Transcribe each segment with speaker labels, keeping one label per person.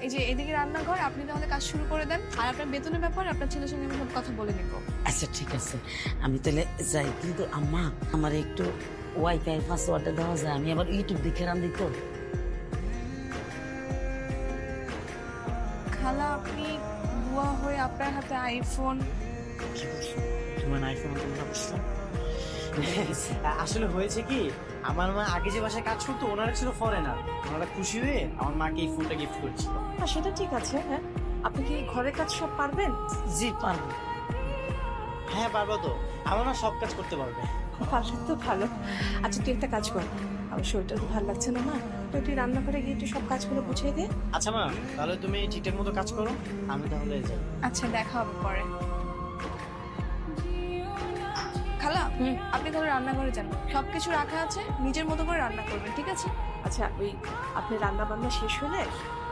Speaker 1: এই যে এদিকে রান্নাঘর, আপনি তাহলে কাজ শুরু করে দেন। আর আপনার বেতনের ব্যাপারে আপনার ছেলের সঙ্গে আমি সব কথা বলে নিব।
Speaker 2: আচ্ছা ঠিক আছে, আমি তাহলে যাই। কিন্তু আম্মা, আমার একটু ওয়াইফাই পাসওয়ার্ডটা দেওয়া যায়? আমি আবার ইউটিউব দেখে রান্ধি তো।
Speaker 1: খালা, আপনি বুয়া হয়ে আপনার হাতে আইফোন।
Speaker 3: কি বলছো? তোমার আইফোন তোমরা বুঝছো? আসলে হয়েছে কি, আমার মা আগে যে বাসায় কাজ করতো ওনারা ছিল ফরেনার। ওনারা খুশি হয়ে আমার মাকে এই ফোনটা গিফট করেছিল।
Speaker 4: সেটা ঠিক আছে। হ্যাঁ, আপনি কি ঘরের কাজ সব পারবেন?
Speaker 2: জি পারবো।
Speaker 3: হ্যাঁ পারবো তো, আমার মা সব কাজ করতে পারবে।
Speaker 4: পারলে তো ভালো। আচ্ছা তুই একটা কাজ কর, আমার শরীরটা তো ভালো লাগছে না মা, তো তুই রান্নাঘরে গিয়ে একটু সব কাজগুলো বুঝিয়ে দে।
Speaker 3: আচ্ছা মা, তাহলে তুমি ঠিকঠাক মতো কাজ করো, আমি তাহলে যাই।
Speaker 1: আচ্ছা, দেখা হবে পরে। খালা, আপনি তাহলে রান্নাঘরে যান, সবকিছু রাখা আছে, নিজের মতো করে রান্না করবেন, ঠিক আছে?
Speaker 4: আচ্ছা ওই আপনি রান্না বান্না শেষ হলে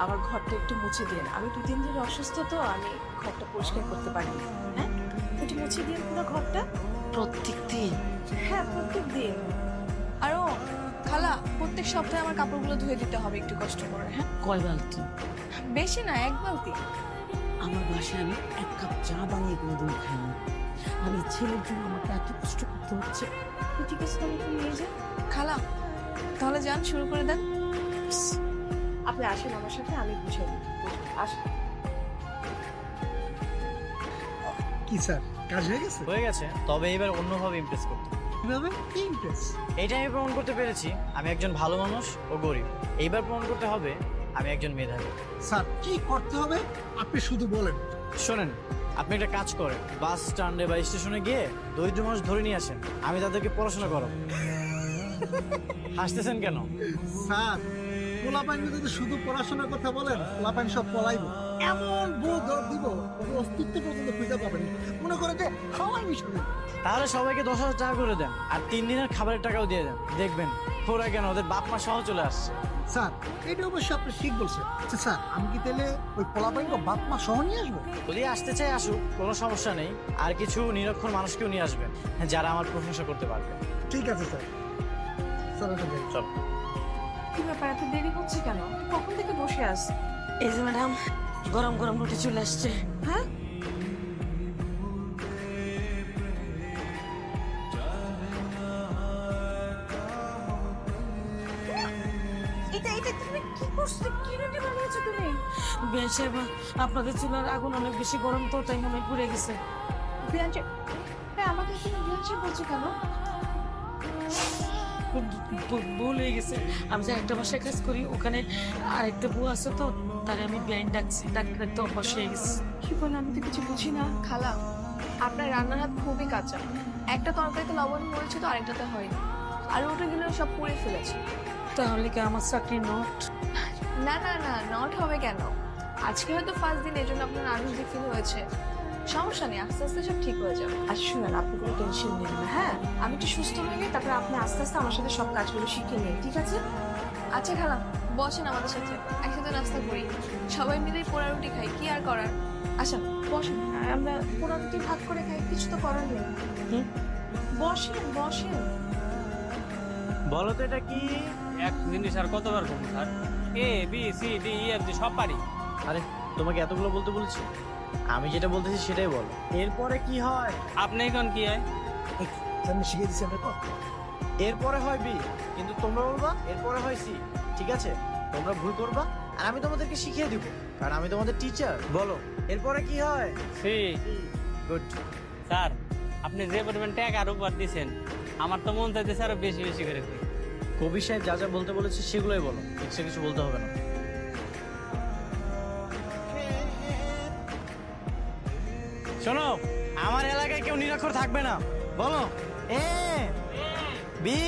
Speaker 4: আমার ঘরটা একটু মুছে দিন। আমি 2 দিন ধরে অসুস্থ, তো আমি ঘরটা পরিষ্কার করতে পারিনি। হ্যাঁ, একটু মুছে দিন পুরো ঘরটা।
Speaker 2: প্রত্যেক দিন?
Speaker 4: হ্যাঁ, প্রত্যেক দিন।
Speaker 1: আরও খালা, প্রত্যেক সপ্তাহে আমার কাপড়গুলো ধুয়ে দিতে হবে একটু কষ্ট করে। হ্যাঁ,
Speaker 2: কয় বালতি?
Speaker 1: বেশি না, 1 বালতি।
Speaker 2: আমার বাসায় আমি 1 কাপ চা বানিয়ে কোনোদিন খাইনি। আমি ছেলের জন্য আমাকে এত কষ্ট করতে হচ্ছে।
Speaker 4: ঠিক আছে, তাহলে তুমি নিয়ে যান।
Speaker 1: খালা, তাহলে যান, শুরু করে দেন।
Speaker 4: আপনি আসেন আমার সাথে, আমি বুঝিয়ে দিই। আসেন।
Speaker 5: কি স্যার, কাজ হয়ে গেছে?
Speaker 3: হয়ে গেছে, তবে এবার অন্যভাবে ইমপ্রেস করতে।
Speaker 5: কিভাবে? কি ইমপ্রেস?
Speaker 3: এইটা আমি প্রমাণ করতে পেরেছি আমি একজন ভালো মানুষ ও গরিব। এইবার প্রমাণ করতে হবে আমি একজন মেধাবী।
Speaker 5: স্যার, কি করতে হবে আপনি শুধু বলেন।
Speaker 3: শোনেন, আপনি একটা কাজ করেন, বাস স্ট্যান্ডে বা স্টেশনে গিয়ে দরিদ্র মানুষ ধরে নিয়ে আসেন, আমি তাদেরকে পড়াশোনা করাবো। হাসতেছেন কেন?
Speaker 5: স্যার, পোলাপাইন যদি শুধু পড়াশোনার কথা বলেন, পোলাপাইন সব পলাইব। এমন বউ দর দিব, ওর অস্তিত্ব পর্যন্ত খুঁজে পাবেন। মনে করে যে হাওয়াই মিশবে।
Speaker 3: তাহলে সবাইকে 10,000 টাকা করে দেন, আর 3 দিনের খাবারের টাকাও দিয়ে দেন। দেখবেন ওরা কেন ওদের বাপ মা সহ চলে আসছে।
Speaker 5: স্যার, এটা অবশ্যই আপনি ঠিক বলছেন। আচ্ছা স্যার, আমি কি তাহলে ওই পোলাপাইন বাপ মা সহ নিয়ে আসবো?
Speaker 3: যদি আসতে চাই আসুক, কোনো সমস্যা নেই। আর কিছু নিরক্ষর মানুষকেও নিয়ে আসবেন যারা আমার প্রশংসা করতে পারবে।
Speaker 5: ঠিক আছে স্যার। স্যার, এটা যাই।
Speaker 3: চল।
Speaker 4: কি ব্যাপার, এত দেরি হচ্ছে কেন? কখন থেকে বসে আস?
Speaker 2: এই যে ম্যাডাম, গরম গরম রুটি চলে আসছে।
Speaker 4: হ্যাঁ, এটা এটা তুমি কি করছো? কি রুটি বানিয়েছো তুমি?
Speaker 2: বেশ সাহেবা, আপনাদের চুলার আগুন অনেক বেশি গরম, তো তাই মনে হয় পুড়ে গেছে।
Speaker 4: বিয়াঞ্চে, আমাকে তুমি বিয়াঞ্চে বলছো কেন?
Speaker 2: ভুল হয়ে গেছে। আমি যে একটা বাসায় কাজ করি, ওখানে আরেকটা বউ আছে, তো তারে আমি বেআইন ডাকছি, ডাকতে তো অভ্যাস হয়ে গেছে।
Speaker 4: কি বল, আমি তো কিছু বুঝি না।
Speaker 1: খালা, আপনার রান্নার হাত খুবই কাঁচা। একটা তরকারিতে লবণ হয়েছে তো আরেকটাতে হয়নি, আর ওটাগুলো সব পুড়ে ফেলেছে।
Speaker 2: তাহলে কি আমার চাকরি নট?
Speaker 1: না না না, নট হবে কেন? আজকে হয়তো ফার্স্ট দিন, এই জন্য আপনার আনন্দিত ফিল হয়েছে। সমস্যা নেই, আস্তে আস্তে সব ঠিক হয়ে যাবে।
Speaker 4: আর শুনেন, আপনি কোনো টেনশন নেন না। হ্যাঁ, আমি একটু সুস্থ হয়ে নিই, তারপরে আপনি আস্তে আস্তে আমার সাথে সব কাজগুলো শিখে নিন, ঠিক আছে?
Speaker 1: আচ্ছা খালা, বসেন আমাদের সাথে, একসাথে নাস্তা করি, সবাই মিলে পোড়া রুটি খাই, কি আর করার। আসেন বসেন,
Speaker 4: আমরা পুরো রুটি ভাগ করে খাই, কিছু তো করার নেই। বসেন বসেন।
Speaker 3: বলো তো এটা কি?
Speaker 6: এক জিনিস আর কতবার করবো sir? A B C D E F G সব পারি।
Speaker 3: আরে তোমাকে এতগুলো বলতে বলেছি? আমি যেটা বলতেছি সেটাই বলো। এরপরে কি হয়?
Speaker 6: আপনি এখন কি হয়?
Speaker 5: আমি শিখিয়ে দিচ্ছি আমরা তো।
Speaker 3: এরপরে হয় বি, কিন্তু তোমরা বলবা এরপরে হয় সি। ঠিক আছে, তোমরা ভুল করবা আর আমি তোমাদেরকে শিখিয়ে দিব, কারণ আমি তোমাদের টিচার। বলো এরপরে কি হয়?
Speaker 6: সি।
Speaker 3: গুড।
Speaker 6: স্যার, আপনি যে পরিমাণ ট্যাগ আর উপর দিচ্ছেন, আমার তো মন চাইতেছে আরো বেশি বেশি করে দিই।
Speaker 3: কবি সাহেব যা যা বলতে বলেছে সেগুলোই বলো, এক্সট্রা কিছু বলতে হবে না। শোনো, আমার এলাকায় কেউ নিরক্ষর থাকবে না। বলো এ বি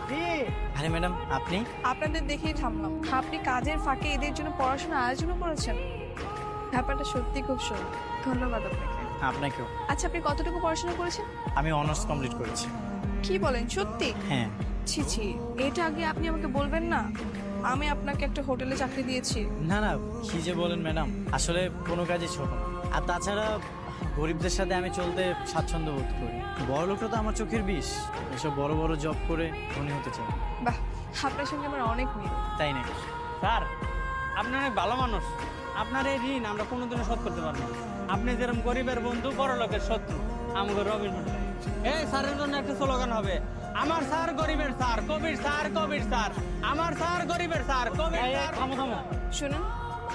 Speaker 3: সি। আরে ম্যাডাম, আপনি?
Speaker 1: আপনাদের দেখেই থামলাম। আপনি কাজের ফাঁকে এদের জন্য পড়াশোনা আয়োজনও করেছেন, ব্যাপারটা সত্যি খুব সুন্দর। ধন্যবাদ আপনাকে।
Speaker 3: আপনাকেও।
Speaker 1: আচ্ছা, আপনি কতটুকু পড়াশোনা করেছেন?
Speaker 3: আমি অনার্স কমপ্লিট করেছি।
Speaker 1: কি বলেন, সত্যি?
Speaker 3: হ্যাঁ।
Speaker 1: ছি ছি, এটা আগে আপনি আমাকে বলবেন না? আমি আপনাকে একটা হোটেলে চাকরি দিয়েছি।
Speaker 3: না না, কি যে বলেন ম্যাডাম, আসলে কোনো কাজই ছোট না। আর তাছাড়া গরিবদের সাথে আমি চলতে স্বাচ্ছন্দ্য বোধ করি। বড় লোকটা তো আমার চোখের বিষ, এসব বড় বড় জব করে ধনী হতে চাই।
Speaker 1: বাহ, আপনার সঙ্গে আমার অনেক মিল।
Speaker 3: তাই নাকি?
Speaker 6: স্যার, আপনি অনেক ভালো মানুষ। আপনার এই ঋণ আমরা কোনোদিনও শোধ করতে পারবো না। আপনি যেরকম গরিবের বন্ধু, বড় লোকের শত্রু, আমাকে রবিন হুড ভাই। এই স্যারের জন্য একটা স্লোগান হবে, আমার স্যার গরিবের স্যার, কবির স্যার, কবির স্যার, আমার স্যার গরিবের স্যার, কবির স্যার। থামো থামো।
Speaker 1: শুনুন,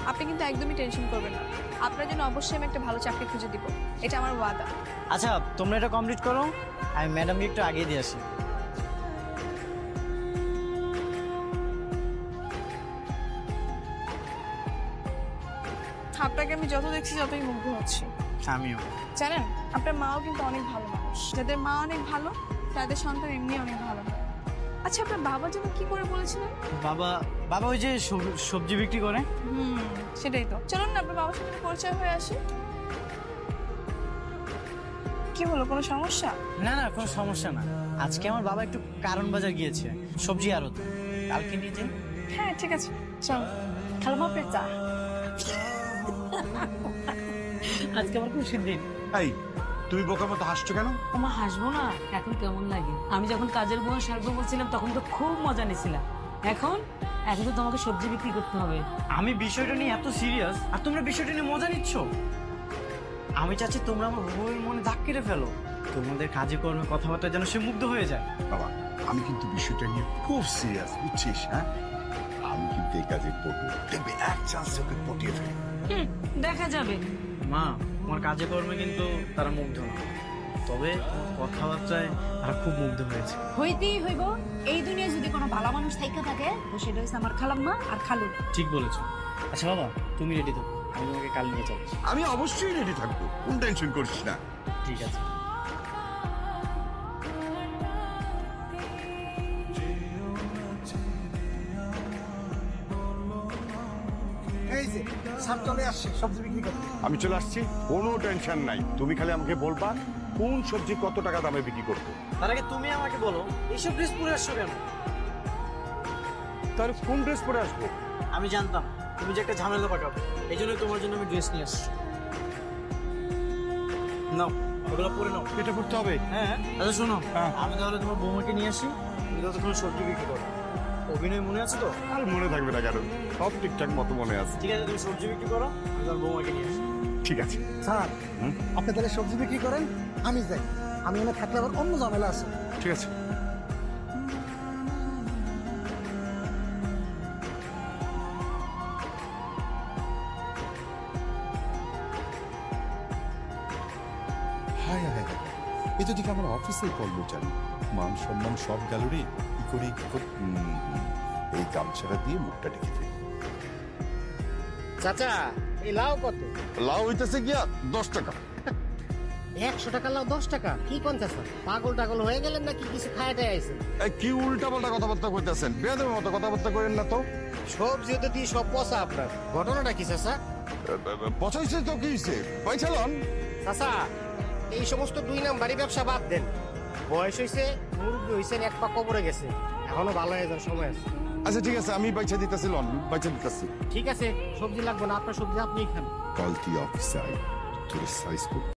Speaker 1: আপনি কিন্তু একদমই টেনশন করবেন না। আপনার জন্য অবশ্যই আমি একটা ভালো চাকরি খুঁজে দিব, এটা আমার ওয়াদা।
Speaker 3: আচ্ছা তোমরা এটা কমপ্লিট করো, আমি ম্যাডামকে একটু আগিয়ে দিয়ে আসি।
Speaker 1: আপনাকে আমি যত দেখছি যতই মুগ্ধ হচ্ছি।
Speaker 3: আমিও।
Speaker 1: জানেন, আপনার মাও কিন্তু অনেক ভালো মানুষ। যাদের মা অনেক ভালো তাদের সন্তান এমনি অনেক ভালো হয়। আচ্ছা, আপনার বাবা যেন কি করে বলেছিলেন?
Speaker 3: বাবা বাবা ওই যে সবজি বিক্রি করে।
Speaker 1: সেটাই তো। চলুন না আপনার বাবার সাথে পরিচয় হয়ে আসি। কি হলো, কোনো সমস্যা?
Speaker 3: না না, কোনো সমস্যা না। আজকে আমার বাবা একটু কারণ বাজার গিয়েছে, সবজি আড়ত, কালকে নিয়ে যাই।
Speaker 1: হ্যাঁ ঠিক আছে, চলো।
Speaker 2: খালাম্মা আপনার চা। আজকে আমার খুশির দিন।
Speaker 7: এই তুমি বোকার মতো হাসছো কেন?
Speaker 2: আমার হাসবো না? এখন কেমন লাগে? আমি যখন কাজের বউ সারবো বলছিলাম তখন তো খুব মজা নিছিলাম। এখন এখন তো তোমাকে সবজি বিক্রি করতে হবে।
Speaker 3: আমি বিষয়টা নিয়ে এত সিরিয়াস আর তোমরা বিষয়টা নিয়ে মজা নিচ্ছ। আমি চাচ্ছি তোমরা আমার বউয়ের মনে দাগ কেটে ফেলো। তোমাদের কাজে কর্মে কথাবার্তা যেন সে মুগ্ধ হয়ে যায়।
Speaker 7: বাবা আমি কিন্তু বিষয়টা নিয়ে খুব সিরিয়াস, বুঝছিস? হ্যাঁ, আমি কিন্তু এই কাজে পড়বো, দেখবে এক চান্স ওকে পটিয়ে ফেলবো।
Speaker 2: দেখা যাবে।
Speaker 3: মা, তোমার কাজে কর্মে কিন্তু তারা মুগ্ধ না, তবে কথাবার্তায় তারা খুব মুগ্ধ হয়েছে।
Speaker 8: হইতেই হইব। এই দুনিয়ায় যদি কোনো ভালো মানুষ থাইকা থাকে তো সেটা হচ্ছে আমার খালাম্মা আর খালু।
Speaker 3: ঠিক বলেছো। আচ্ছা বাবা, তুমি রেডি থাকো, আমি তোমাকে কাল নিয়ে যাবো।
Speaker 7: আমি অবশ্যই রেডি থাকবো, কোন টেনশন করিস না।
Speaker 3: ঠিক আছে।
Speaker 5: এই যে স্যার চলে আসছে সবজি বিক্রি করতে।
Speaker 7: আমি চলে আসছি, কোনো টেনশন নাই। তুমি খালি আমাকে বলবা কোন সবজি কত টাকা দামে বিক্রি করবো।
Speaker 3: তার আগে তুমি আমাকে বলো, এইসব ড্রেস পরে আসছো কেন?
Speaker 7: তাহলে কোন ড্রেস পরে আসবো?
Speaker 3: আমি জানতাম তুমি যে একটা ঝামেলা পাকাবো, এই জন্যই তোমার জন্য আমি ড্রেস নিয়ে আসছি। নাও, ওগুলো পরে নাও।
Speaker 7: এটা করতে হবে?
Speaker 3: হ্যাঁ। আচ্ছা শোনো,
Speaker 7: হ্যাঁ।
Speaker 3: আমি তাহলে তোমার বৌমাকে নিয়ে আসি, তুমি ততক্ষণ সবজি বিক্রি করো। অভিনয় মনে আছে তো?
Speaker 7: আর মনে থাকবে না কারণ সব ঠিকঠাক মতো মনে আছে।
Speaker 3: ঠিক আছে, তুমি সবজি বিক্রি করো, আমি তোমার বৌমাকে নিয়ে আসি।
Speaker 7: ঠিক আছে।
Speaker 5: স্যার আপনি তাহলে সবজি বিক্রি করেন, আমি যাই। আমি এনে থাকলে আবার অন্য ঝামেলা আছে।
Speaker 7: ঠিক আছে।
Speaker 9: হায় হায় হায়, এ তো দেখি আমার অফিসের কর্মচারী, মান সম্মান সব গেল রে। কি করে কি করে এই গামছাটা দিয়ে মুখটা ঢেকে ফেলি।
Speaker 10: চাচা, এই লাউ কত?
Speaker 7: লাউ হইতেছে গিয়া 10 টাকা।
Speaker 10: 100 টাকা লাউ 10 টাকা? কি কোন চাচা, পাগল টাগল হয়ে গেলেন নাকি? কিছু খায়াটাই আইছেন?
Speaker 7: এই কি উল্টা পাল্টা কথাবার্তা কইতেছেন? বেয়াদবের মতো কথাবার্তা করেন না তো।
Speaker 10: সবজি তো দিয়ে সব পচা আপনার। ঘটনাটা কি চাচা?
Speaker 7: পচাইছে তো কি হইছে? পয়সালন।
Speaker 10: চাচা, এই সমস্ত 2 নাম্বারই ব্যবসা বাদ দেন। বয়স হইছে, মুরব্বী হইছেন, এক পা কবরে গেছে, এখনো ভালো হয়ে যাওয়ার সময় আছে।
Speaker 7: আচ্ছা ঠিক আছে, আমি পয়সা দিতেছি, লন পয়সা দিতেছি।
Speaker 10: ঠিক আছে, সবজি লাগবে না, আপনার সবজি আপনিই খান।
Speaker 9: কাল তুই অফিসে আই, তোর সাইজ